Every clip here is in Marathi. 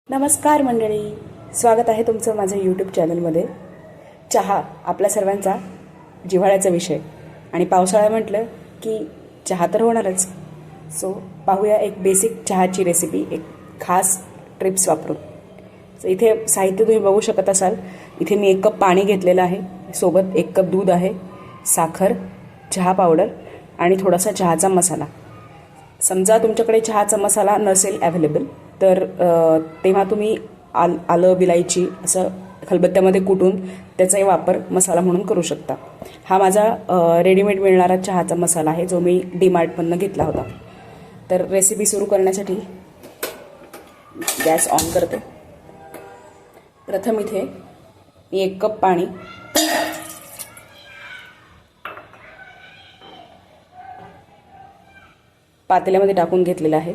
नमस्कार मंडळी, स्वागत आहे तुमचं माझ्या यूट्यूब चॅनलमध्ये. चहा आपल्या सर्वांचा जिव्हाळ्याचा विषय आणि पावसाळा म्हटलं की चहा तर होणारच. सो पाहूया एक बेसिक चहाची रेसिपी एक खास ट्रिप्स वापरून. सो इथे साहित्य तुम्ही बघू शकत असाल. इथे मी 1 कप पाणी घेतलेलं आहे, सोबत 1 कप दूध आहे, साखर, चहा पावडर आणि थोडासा चहाचा मसाला. समजा तुमच्याकडे चहाचा मसाला नसेल अवेलेबल तर तेव्हा तुम्ही आलं विलायची असं खलबत्त्यामध्ये कुटून त्याचाही वापर मसाला म्हणून करू शकता. हा माझा रेडीमेड मिळणारा चहाचा मसाला आहे जो मी डीमार्टमधनं घेतला होता. तर रेसिपी सुरू करण्यासाठी गॅस ऑन करते. प्रथम इथे मी 1 कप पाणी पातेल्यामध्ये टाकून घेतलेलं आहे.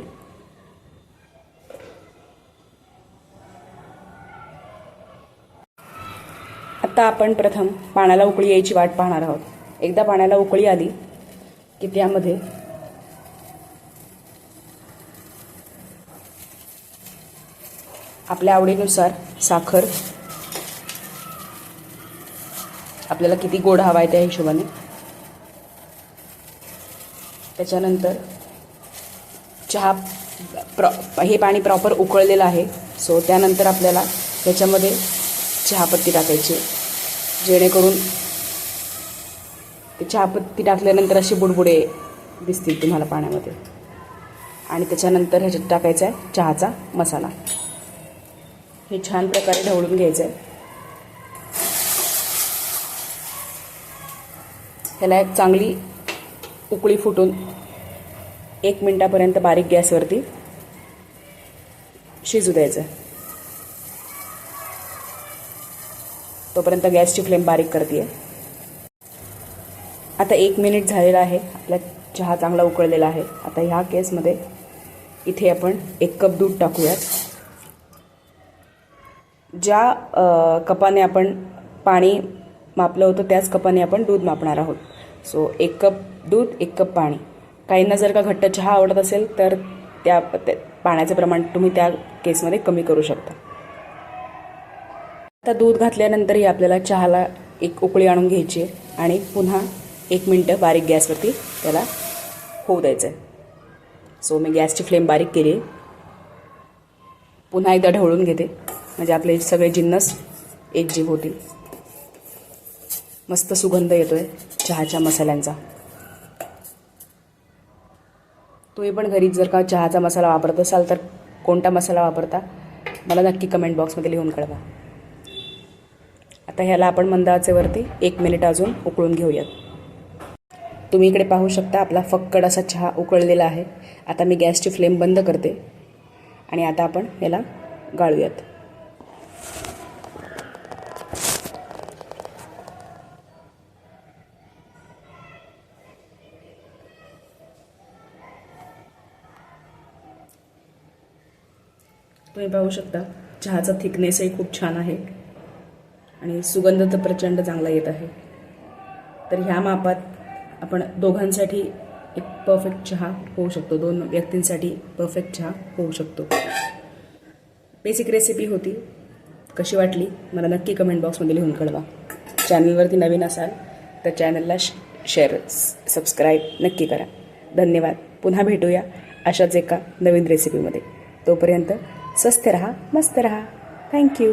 आता आपण प्रथम पाण्याला उकळी यायची वाट पाहणार आहोत. एकदा पाण्याला उकळी आली की त्यामध्ये आपल्या आवडीनुसार साखर, आपल्याला किती गोड हवा आहे त्या हिशोबाने, त्याच्यानंतर चहा हे पाणी प्रॉपर उकळलेलं आहे. सो त्यानंतर आपल्याला त्याच्यामध्ये चहापत्ती टाकायची, जेणेकरून ते चहापत्ती टाकल्यानंतर अशी बुडबुडे दिसतील तुम्हाला पाण्यामध्ये. आणि त्याच्यानंतर ह्याच्यात टाकायचा आहे चहाचा मसाला. हे छान प्रकारे ढवळून घ्यायचं आहे. ह्याला एक चांगली उकळी फुटून 1 मिनिटापर्यंत बारीक गॅसवरती शिजू द्यायचं. तोपर्यंत गॅसची फ्लेम बारीक करते. आता 1 मिनिट झालेला आहे. आपला चहा चांगला उकळलेला आहे. आता ह्या केसमध्ये इथे आपण 1 कप दूध टाकूयात. ज्या कपाने आपण पाणी मापलं होतं त्याच कपाने आपण दूध मापणार आहोत. सो 1 कप दूध 1 कप पाणी. काहींना जर का घट्ट चहा आवडत असेल तर त्या पाण्याचं प्रमाण तुम्ही त्या केसमध्ये कमी करू शकता. आता दूध घातल्यानंतरही आपल्याला चहाला एक उकळी आणून घ्यायची आहे आणि पुन्हा 1 मिनिटं बारीक गॅसवरती त्याला होऊ द्यायचं आहे. सो मी गॅसची फ्लेम बारीक केली आहे. पुन्हा एकदा ढवळून घेते म्हणजे आपले सगळे जिन्नस एकजीव होतील. मस्त सुगंध येतोय चहाच्या मसाल्यांचा. तुम्ही पण घरी जर का चहाचा मसाला वापरत असाल तर कोणता मसाला वापरता मला नक्की कमेंट बॉक्समध्ये लिहून कळवा. आता ह्याला आपण मंद आचेवरती 1 मिनिट अजून उकळून घेऊयात. तुम्ही इकडे पाहू शकता आपला फक्कड असा चहा उकळलेला आहे. आता मी गॅसची फ्लेम बंद करते आणि आता आपण याला गाळूयात. तुम्ही पाहू शकता चहाचा थिकनेसही खूप छान आहे आणि सुगंध तर प्रचंड चांगला येत आहे. तर ह्या मापात आपण दोघांसाठी एक परफेक्ट चहा होऊ शकतो. 2 व्यक्तींसाठी परफेक्ट चहा होऊ शकतो. बेसिक रेसिपी होती. कशी वाटली मला नक्की कमेंट बॉक्समध्ये लिहून कळवा. चॅनलवरती नवीन असाल तर चॅनलला शेअर सबस्क्राईब नक्की करा. धन्यवाद. पुन्हा भेटूया अशाच एका नवीन रेसिपीमध्ये. तोपर्यंत स्वस्थ रहा, मस्त रहा. थँक्यू.